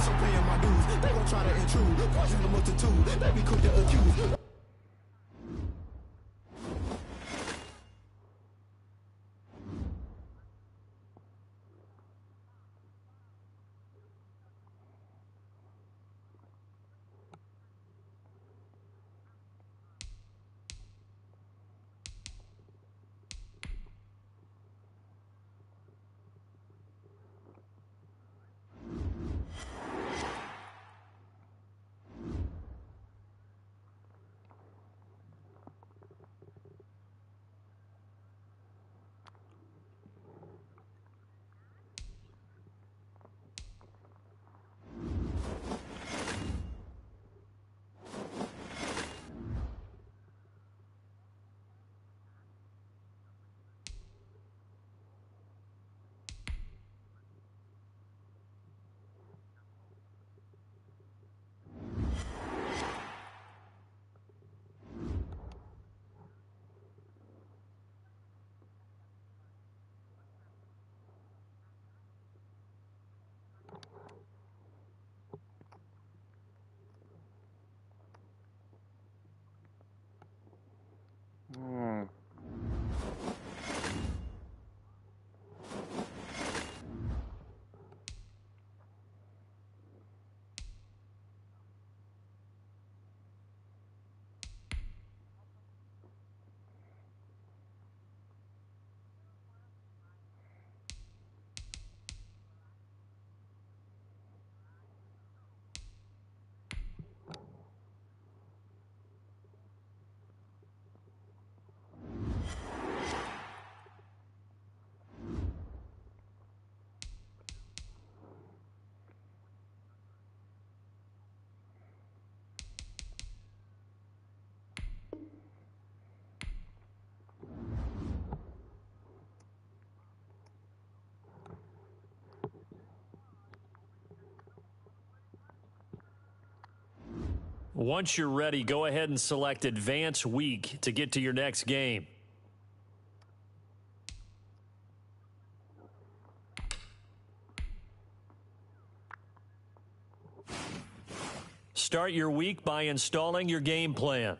So paying my dues, they gon' try to intrude. Poison the multitude, they be quick to accuse. Once you're ready, go ahead and select Advance Week to get to your next game. Start your week by installing your game plan.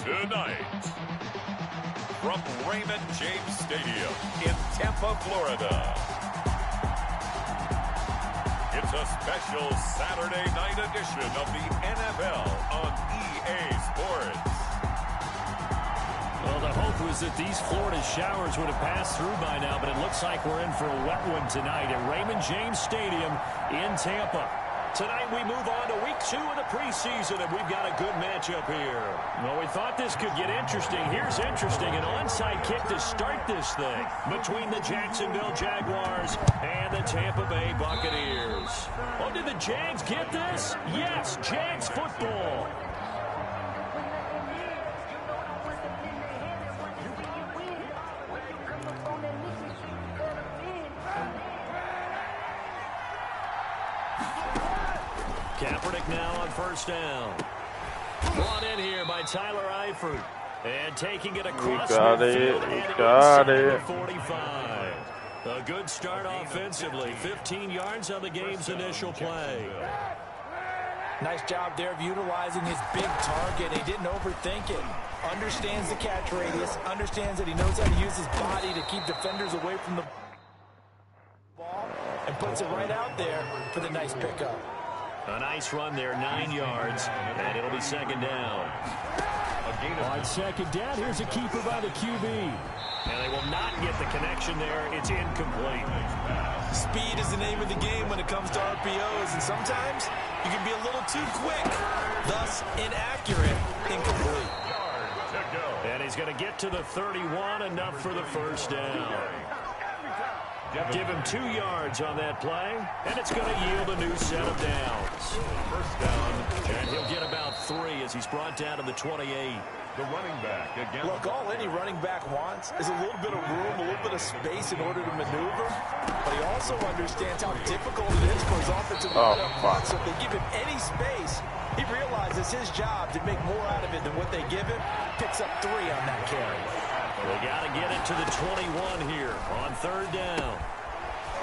Tonight, from Raymond James Stadium in Tampa, Florida, it's a special Saturday night edition of the NFL on EA Sports. Well, the hope was that these Florida showers would have passed through by now, but it looks like we're in for a wet one tonight at Raymond James Stadium in Tampa. Tonight we move on to week 2 of the preseason, and we've got a good matchup here. Well, we thought this could get interesting. Here's interesting. An onside kick to start this thing between the Jacksonville Jaguars and the Tampa Bay Buccaneers. Oh, did the Jags get this? Yes, Jags football. Kaepernick now on first down. Brought in here by Tyler Eifert. And taking it across midfield and inside the 45. A good start offensively. 15 yards on the game's initial play. Nice job there of utilizing his big target. He didn't overthink it. Understands the catch radius. Understands that he knows how to use his body to keep defenders away from the ball. And puts it right out there for the nice pickup. A nice run there, 9 yards, and it'll be second down. On second down, here's a keeper by the QB. And they will not get the connection there. It's incomplete. Speed is the name of the game when it comes to RPOs, and sometimes you can be a little too quick, thus inaccurate, incomplete. And he's going to get to the 31, enough for the first down. Give him 2 yards on that play, and it's going to yield a new set of downs. First down, and he'll get about 3 as he's brought down to the 28. The running back again. Look, all any running back wants is a little bit of room, a little bit of space in order to maneuver, but he also understands how difficult it is for his offensive line up front. So if they give him any space, he realizes his job to make more out of it than what they give him. Picks up 3 on that carry. They got to get it to the 21 here on third down.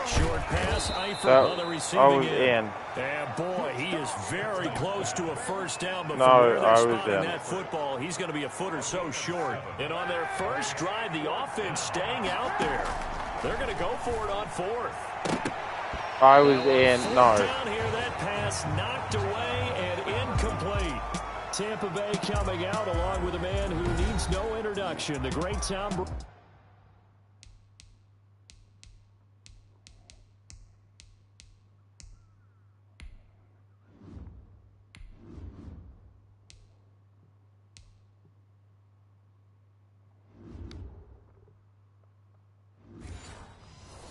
Short pass, Eifert on the receiving end. And boy, he is very close to a first down. But from where they're spotting that football, he's going to be a foot or so short. And on their first drive, the offense staying out there. They're going to go for it on fourth. I was in. No. Down here, that pass knocked away and incomplete. Tampa Bay coming out along with a man who needs no introduction, the great Tom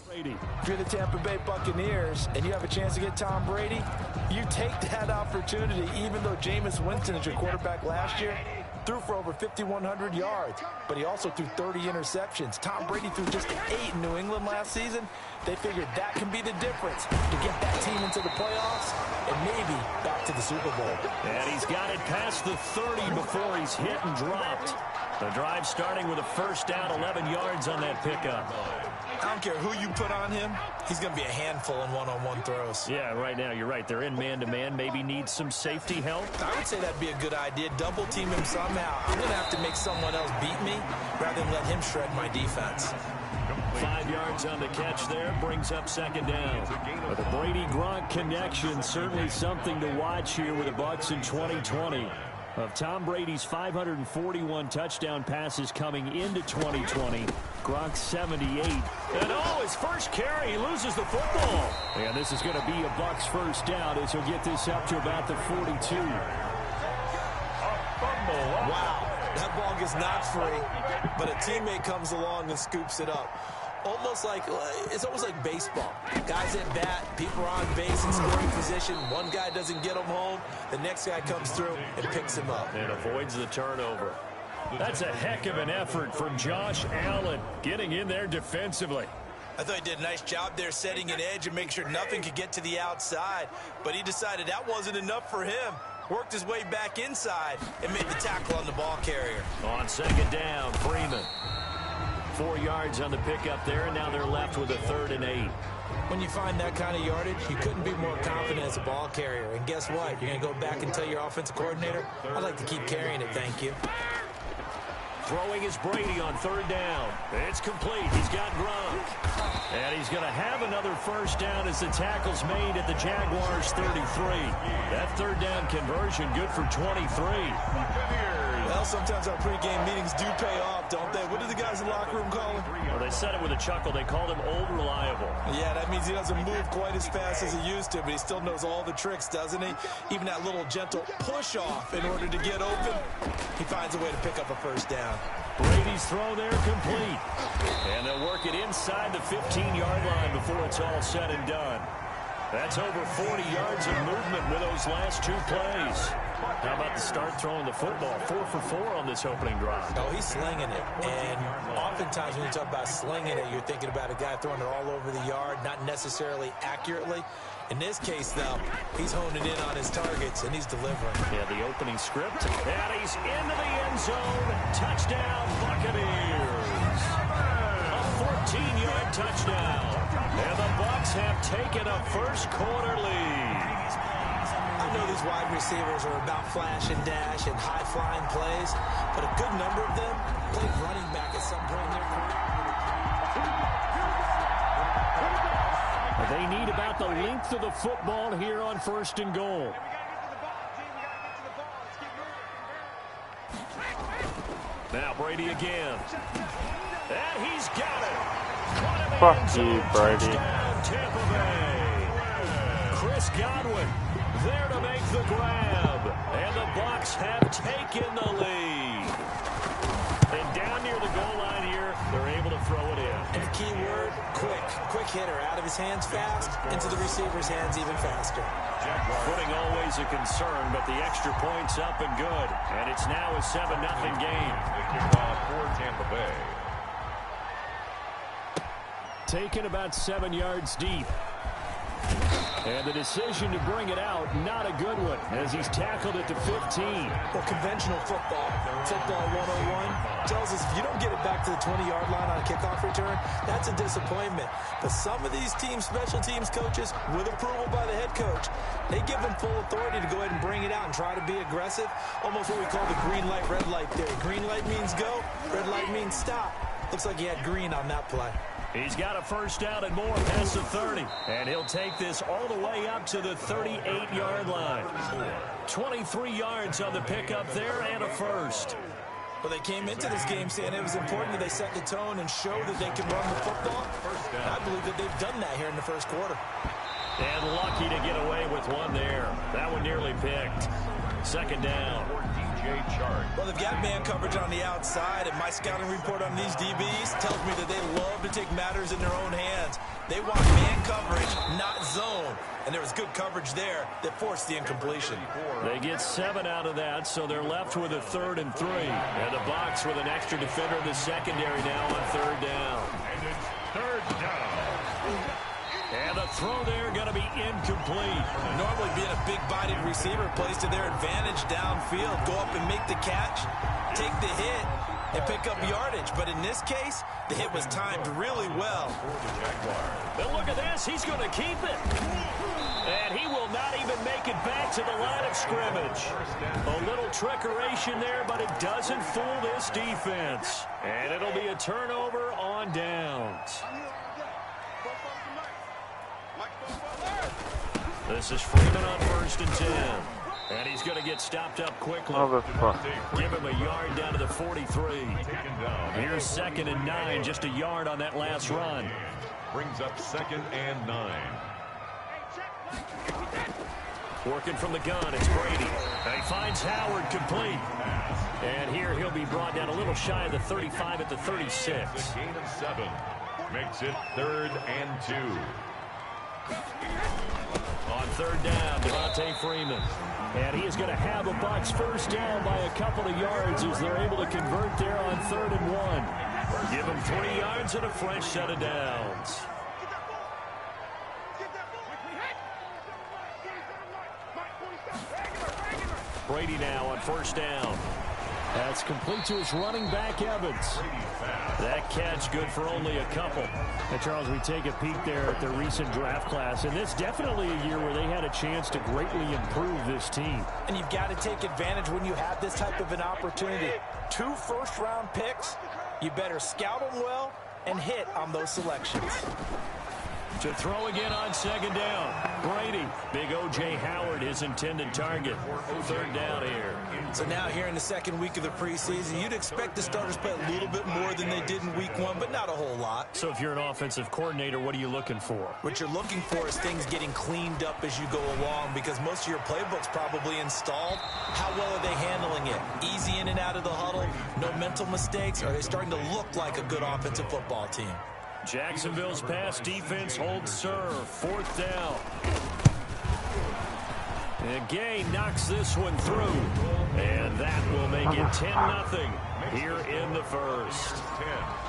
Brady. If you're the Tampa Bay Buccaneers and you have a chance to get Tom Brady, you take that opportunity, even though Jameis Winston is your quarterback last year, threw for over 5,100 yards, but he also threw 30 interceptions. Tom Brady threw just 8 in New England last season. They figured that can be the difference to get that team into the playoffs and maybe back to the Super Bowl. And he's got it past the 30 before he's hit and dropped. The drive starting with a first down, 11 yards on that pickup. I don't care who you put on him, he's going to be a handful in one-on-one throws. Yeah, right now, you're right. They're in man-to-man. Maybe need some safety help. I would say that'd be a good idea. Double team him somehow. I'm going to have to make someone else beat me rather than let him shred my defense. 5 yards on the catch there, brings up second down. But the Brady-Gronk connection, certainly something to watch here with the Bucs in 2020. Of Tom Brady's 541 touchdown passes coming into 2020, Gronk's 78. And oh, his first carry, he loses the football. And this is going to be a Bucs first down as he'll get this up to about the 42. Wow, that ball gets knocked free, but a teammate comes along and scoops it up. It's almost like baseball. Guys at bat, people are on base in scoring position. One guy doesn't get him home. The next guy comes through and picks him up. And avoids the turnover. That's a heck of an effort from Josh Allen, getting in there defensively. I thought he did a nice job there setting an edge and making sure nothing could get to the outside. But he decided that wasn't enough for him. Worked his way back inside and made the tackle on the ball carrier. On second down, Freeman. 4 yards on the pickup there, and now they're left with a 3rd and 8. When you find that kind of yardage, you couldn't be more confident as a ball carrier. And guess what? You're going to go back and tell your offensive coordinator, I'd like to keep carrying it, thank you. Throwing is Brady on 3rd down. It's complete. He's got Gronk. And he's going to have another first down as the tackle's made at the Jaguars' 33. That 3rd down conversion good for 23. Well, sometimes our pregame meetings do pay off, don't they? What do the guys in the locker room call him? Well, they said it with a chuckle. They called him Old Reliable. Yeah, that means he doesn't move quite as fast as he used to, but he still knows all the tricks, doesn't he? Even that little gentle push-off in order to get open. He finds a way to pick up a first down. Brady's throw there complete. And they'll work it inside the 15-yard line before it's all said and done. That's over 40 yards of movement with those last two plays. How about the start throwing the football? 4 for 4 on this opening drive. Oh, he's slinging it. And oftentimes when you talk about slinging it, you're thinking about a guy throwing it all over the yard, not necessarily accurately. In this case, though, he's honing in on his targets, and he's delivering. Yeah, the opening script. And he's into the end zone. Touchdown, Buccaneers. A 14-yard touchdown. And the Bucs have taken a first-quarter lead. I know these wide receivers are about flash and dash and high-flying plays, but a good number of them played running back at some point in their career. They need about the length of the football here on 1st and goal. Now Brady again. And he's got it. Fuck you, Brady. Tampa Bay. Chris Godwin there to make the grab. And the Bucs have taken the lead. And down near the goal line here, they're able to throw it in. And the key word, quick. Quick hitter. Out of his hands fast, into the receiver's hands even faster. Footing always a concern, but the extra point's up and good. And it's now a 7-0 game. For Tampa Bay. Taken about 7 yards deep. And the decision to bring it out, not a good one, as he's tackled it to 15. Well, conventional football 101, tells us if you don't get it back to the 20-yard line on a kickoff return, that's a disappointment. But some of these team special teams coaches, with approval by the head coach, they give them full authority to go ahead and bring it out and try to be aggressive. Almost what we call the green light, red light theory. Green light means go, red light means stop. Looks like he had green on that play. He's got a first down and more past the 30. And he'll take this all the way up to the 38-yard line. 23 yards on the pickup there and a first. Well, they came into this game saying it was important that they set the tone and show that they can run the football. And I believe that they've done that here in the first quarter. And lucky to get away with one there. That one nearly picked. Second down. Well, they've got man coverage on the outside, and my scouting report on these DBs tells me that they love to take matters in their own hands. They want man coverage, not zone. And there was good coverage there that forced the incompletion. They get 7 out of that, so they're left with a 3rd and 3. And the Bucs with an extra defender in the secondary now on 3rd down. And it's 3rd down. And the throw there going to be incomplete. Normally being a big-bodied receiver plays to their advantage downfield. Go up and make the catch, take the hit, and pick up yardage. But in this case, the hit was timed really well. But look at this. He's going to keep it. And he will not even make it back to the line of scrimmage. A little trickeration there, but it doesn't fool this defense. And it'll be a turnover on downs. This is Freeman on 1st and 10. And he's going to get stopped up quickly. Give him a yard down to the 43. Here's 2nd and 9, just a yard on that last run. Brings up 2nd and 9. Working from the gun, it's Brady. And he finds Howard complete. And here he'll be brought down a little shy of the 35 at the 36. A gain of 7. Makes it 3rd and 2. On 3rd down, Devontae Freeman. And he is going to have a Bucs first down by a couple of yards as they're able to convert there on 3rd and 1. Give them 3 yards and a fresh set of downs. Brady now on 1st down. That's complete to his running back, Evans. That catch good for only a couple. And Charles, we take a peek there at the recent draft class, and it's definitely a year where they had a chance to greatly improve this team. And you've got to take advantage when you have this type of an opportunity. 2 first-round picks. You better scout them well and hit on those selections. To throw again on second down. Brady. Big O.J. Howard, his intended target. Third down here. So now here in the second week of the preseason, you'd expect the starters to play a little bit more than they did in week one, but not a whole lot. So if you're an offensive coordinator, what are you looking for? What you're looking for is things getting cleaned up as you go along, because most of your playbook's probably installed. How well are they handling it? Easy in and out of the huddle? No mental mistakes? Are they starting to look like a good offensive football team? Jacksonville's pass defense holds serve. Fourth down. And Gay knocks this one through. And that will make it 10-0 here in the first.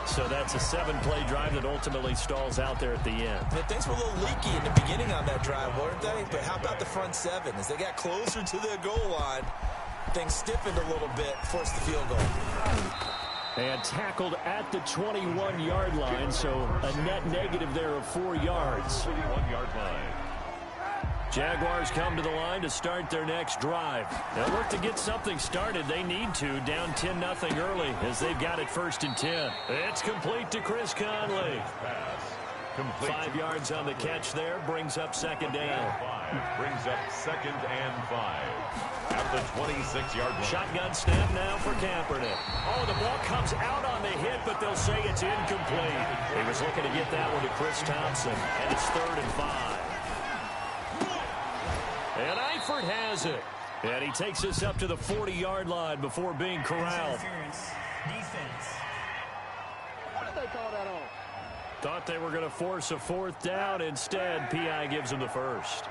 So that's a 7-play drive that ultimately stalls out there at the end. And things were a little leaky in the beginning on that drive, weren't they? But how about the front seven? As they got closer to their goal line, things stiffened a little bit, forced the field goal. And tackled at the 21-yard line, so a net negative there of 4 yards. 31-yard line. Jaguars come to the line to start their next drive. They'll look to get something started. They need to, down 10-0 early as they've got it 1st and 10. It's complete to Chris Conley. 5 yards on the catch there, brings up second down. Brings up 2nd and 5 at the 26-yard line. Shotgun snap now for Kaepernick. Oh, the ball comes out on the hit, but they'll say it's incomplete. He was looking to get that one to Chris Thompson, and it's 3rd and 5. And Eifert has it. And he takes us up to the 40-yard line before being corralled. Defense. What did they call that on? Thought they were going to force a 4th down. Instead, P.I. gives them the first.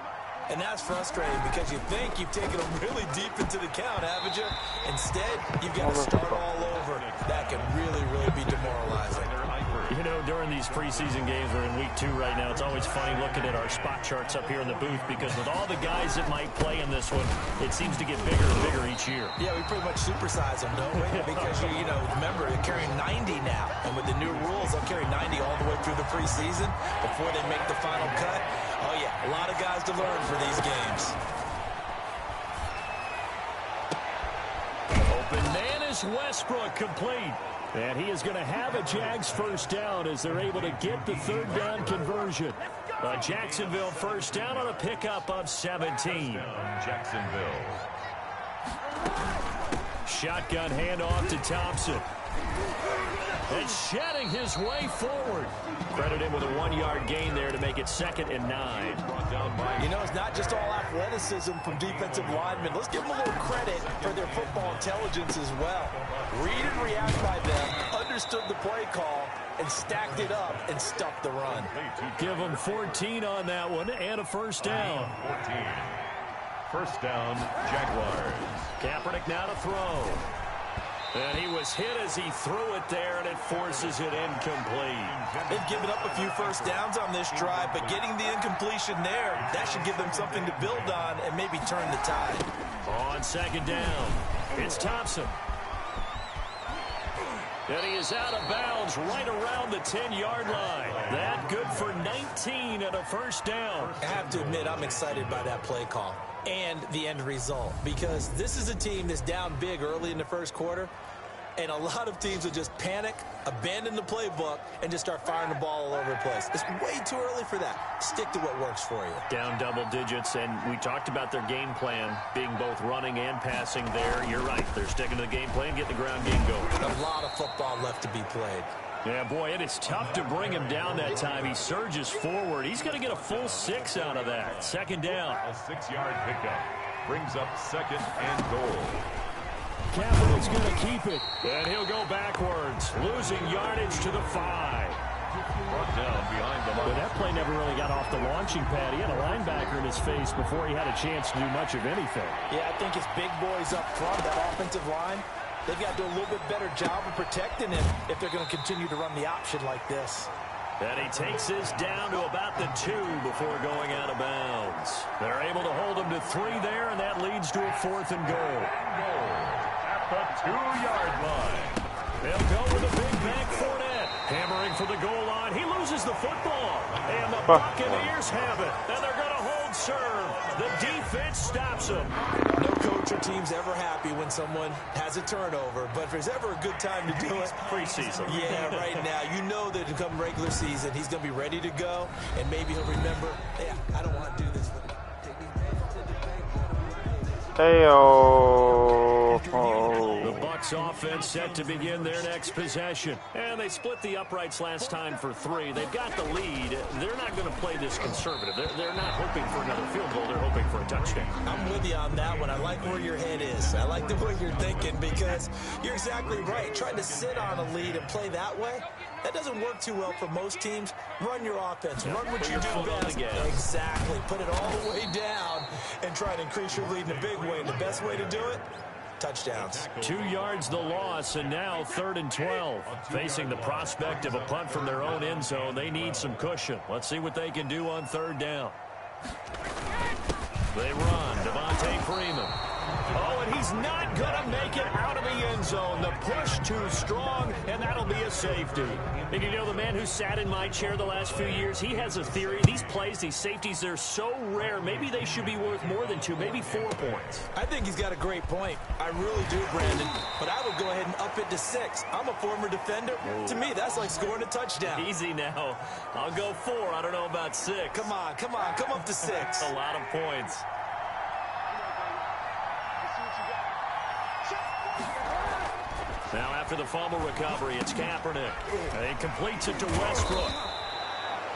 And that's frustrating because you think you've taken them really deep into the count, haven't you? Instead, you've got to start all over. That can really, really be demoralizing. You know, during these preseason games, we're in week 2 right now, it's always funny looking at our spot charts up here in the booth because with all the guys that might play in this one, it seems to get bigger and bigger each year. Yeah, we pretty much supersize them, don't we? Because, you know, remember, they're carrying 90 now. And with the new rules, they'll carry 90 all the way through the preseason before they make the final cut. Oh, yeah, a lot of guys to learn for these games. Open man is Westbrook, complete. And he is going to have a Jags first down as they're able to get the 3rd down conversion. A Jacksonville first down on a pickup of 17. Jacksonville. Shotgun handoff to Thompson. And shedding his way forward. Credit him with a 1-yard gain there to make it 2nd and 9. You know, it's not just all athleticism from defensive linemen. Let's give them a little credit for their football intelligence as well. Read and react by them, understood the play call, and stacked it up and stuffed the run. Give them 14 on that one and a first down. 14. First down, Jaguars. Kaepernick now to throw. And he was hit as he threw it there, and it forces it incomplete. They've given up a few first downs on this drive, but getting the incompletion there, that should give them something to build on and maybe turn the tide. On 2nd down, it's Thompson. And he is out of bounds right around the 10-yard line. That good for 19 and a first down. I have to admit, I'm excited by that play call and the end result because this is a team that's down big early in the first quarter, and a lot of teams will just panic, abandon the playbook, and just start firing the ball all over the place. It's way too early for that. Stick to what works for you. Down double digits, and we talked about their game plan being both running and passing there. You're right. They're sticking to the game plan, getting the ground game going. A lot of football left to be played. Yeah, boy, it is tough to bring him down that time. He surges forward. He's going to get a full 6 out of that. 2nd down. A 6-yard pickup. Brings up 2nd and goal. Kaepernick's going to keep it. And he'll go backwards, losing yardage to the 5. Brought down behind the But line. that play never really got off the launching pad. He had a linebacker in his face before he had a chance to do much of anything. Yeah, I think it's big boys up front, that offensive line. They've got to do a little bit better job of protecting him if they're going to continue to run the option like this. And he takes this down to about the 2 before going out of bounds. They're able to hold him to 3 there, and that leads to a 4th and goal. At the 2-yard line. They'll go with a big back Fournette. Hammering for the goal line. He loses the football. And the Buccaneers have it. And they're going to hold serve. The defense stops them. No coach or team's ever happy when someone has a turnover, but if there's ever a good time to do it, Preseason. yeah, right now, you know that come regular season, he's going to be ready to go, and maybe he'll remember, yeah, I don't want to do this. The Bucs offense set to begin their next possession. And they split the uprights last time for 3. They've got the lead. They're not going to play this conservative. They're not hoping for another field goal. They're hoping for a touchdown. I'm with you on that one. I like where your head is. I like the way you're thinking because you're exactly right. Trying to sit on a lead and play that way, that doesn't work too well for most teams. Run your offense. Run what you do best. Exactly. Put it all the way down and try to increase your lead in a big way. And the best way to do it, touchdowns. 2 yards the loss, and now 3rd and 12. Facing the prospect of a punt from their own end zone, they need some cushion. Let's see what they can do on 3rd down. They run. Devontae Freeman. Oh, and he's not going to make it out of the end zone. The push too strong, and that'll be a safety. And you know, the man who sat in my chair the last few years, he has a theory. These plays, these safeties, they're so rare. Maybe they should be worth more than 2, maybe 4 points. I think he's got a great point. I really do, Brandon. But I would go ahead and up it to 6. I'm a former defender. To me, that's like scoring a touchdown. Easy now. I'll go 4. I don't know about 6. Come on. Come up to 6. A lot of points. Now after the fumble recovery, it's Kaepernick. He completes it to Westbrook.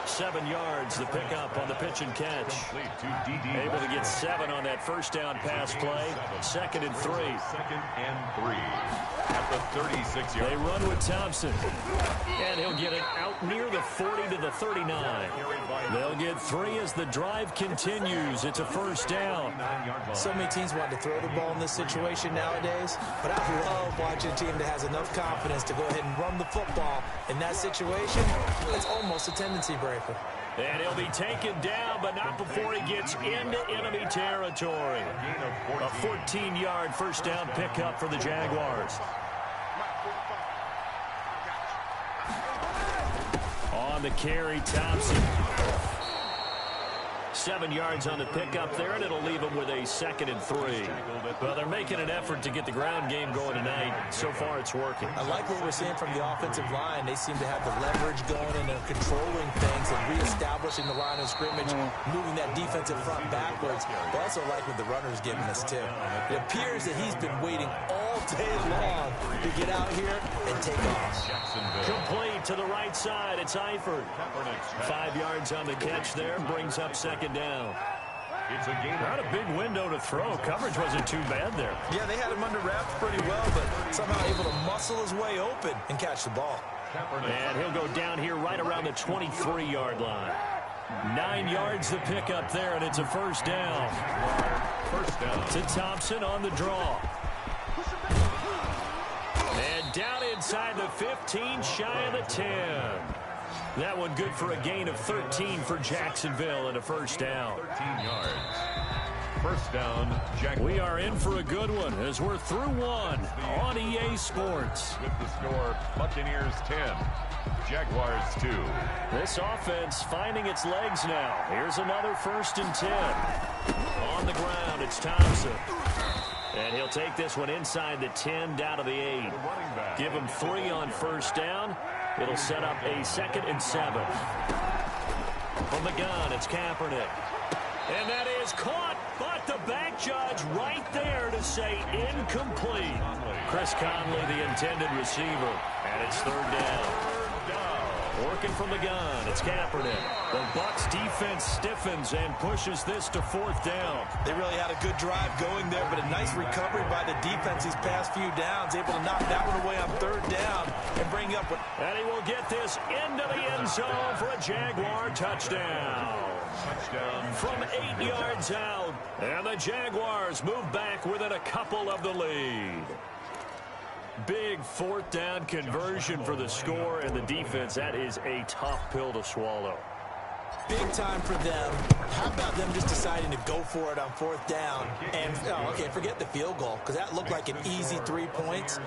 7 yards, the pickup on the pitch and catch. Able to get 7 on that first down pass play. 2nd and 3. 2nd and 3 at the 36-yard. They run with Thompson. And he'll get it out near the 40 to the 39. They'll get 3 as the drive continues. It's a first down. So many teams want to throw the ball in this situation nowadays, but I love watching a team that has enough confidence to go ahead and run the football. In that situation, it's almost a tendency breaker. And he'll be taken down, but not before he gets into enemy territory. A 14-yard first down pickup for the Jaguars. On the carry, Thompson. 7 yards on the pickup there, and it'll leave them with a 2nd and 3. Well, they're making an effort to get the ground game going tonight. So far, it's working. I like what we're seeing from the offensive line. They seem to have the leverage going, and they're controlling things and reestablishing the line of scrimmage, moving that defensive front backwards. But I also like what the runner's giving us, too. It appears that he's been waiting all day long to get out here and take off. Complete to the right side. It's Eifert. 5 yards on the catch there. Brings up 2nd down. It's a gain. Not a big window to throw. Coverage wasn't too bad there. Yeah, they had him under wraps pretty well, but somehow able to muscle his way open and catch the ball. And he'll go down here right around the 23-yard line. 9 yards to pick up there, and it's a first down. First down. To Thompson on the draw. And down inside the 15, shy of the 10. That one good for a gain of 13 for Jacksonville and a first down. 13 yards. First down, Jack. We are in for a good one as we're through 1 on EA Sports. With the score, Buccaneers 10, Jaguars 2. This offense finding its legs now. Here's another 1st and 10. On the ground, it's Thompson. And he'll take this one inside the 10, down to the 8. Give him 3 on first down. It'll set up a 2nd and 7. From the gun, it's Kaepernick. And that is caught, but the back judge right there to say incomplete. Chris Conley, the intended receiver, and it's 3rd down. Working from the gun, it's Kaepernick. The Bucs defense stiffens and pushes this to 4th down. They really had a good drive going there, but a nice recovery by the defense these past few downs, able to knock that one away on 3rd down and bring up. And he will get this into the end zone for a Jaguar touchdown. From 8 yards out, and the Jaguars move back within a couple of the lead. Big 4th down conversion for the score, and the defense, that is a tough pill to swallow. Big time for them. How about them just deciding to go for it on 4th down? And, okay, forget the field goal, because that looked like an easy 3 points.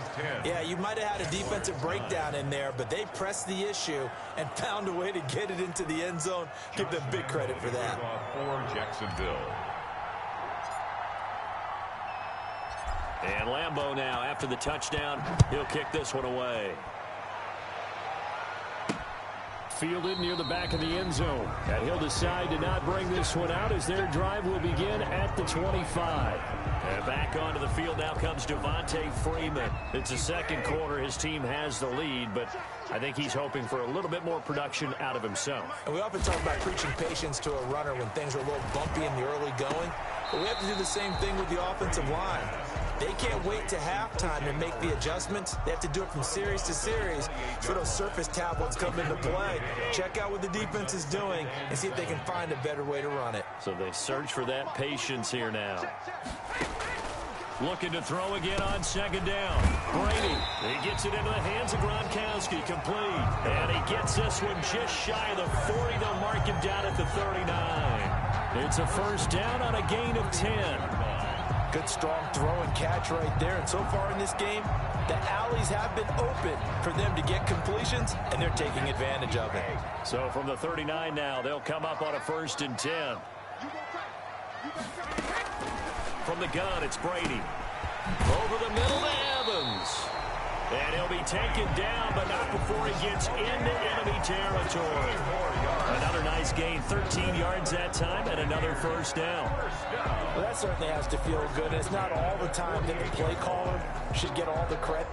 Yeah, you might have had a defensive breakdown in there, but they pressed the issue and found a way to get it into the end zone. Give them big credit for that. For Jacksonville. And Lambeau now, after the touchdown, he'll kick this one away. Fielded near the back of the end zone. And he'll decide to not bring this one out as their drive will begin at the 25. And back onto the field now comes Devontae Freeman. It's the second quarter. His team has the lead, but I think he's hoping for a little bit more production out of himself. And we often talk about preaching patience to a runner when things are a little bumpy in the early going, but we have to do the same thing with the offensive line. They can't wait to halftime and make the adjustments. They have to do it from series to series so those surface tablets come into play. Check out what the defense is doing and see if they can find a better way to run it. So they search for that patience here now. Looking to throw again on 2nd down. Brady, he gets it into the hands of Gronkowski, complete. And he gets this one just shy of the 40. They'll mark him down at the 39. It's a 1st down on a gain of 10. Good, strong throw and catch right there. And so far in this game, the alleys have been open for them to get completions, and they're taking advantage of it. So from the 39 now, they'll come up on a 1st and 10. From the gun, it's Brady. Over the middle to Evans. And he'll be taken down, but not before he gets into enemy territory. Another nice gain, 13 yards that time, and another 1st down. Well, that certainly has to feel good. It's not all the time that the play caller should get all the credit.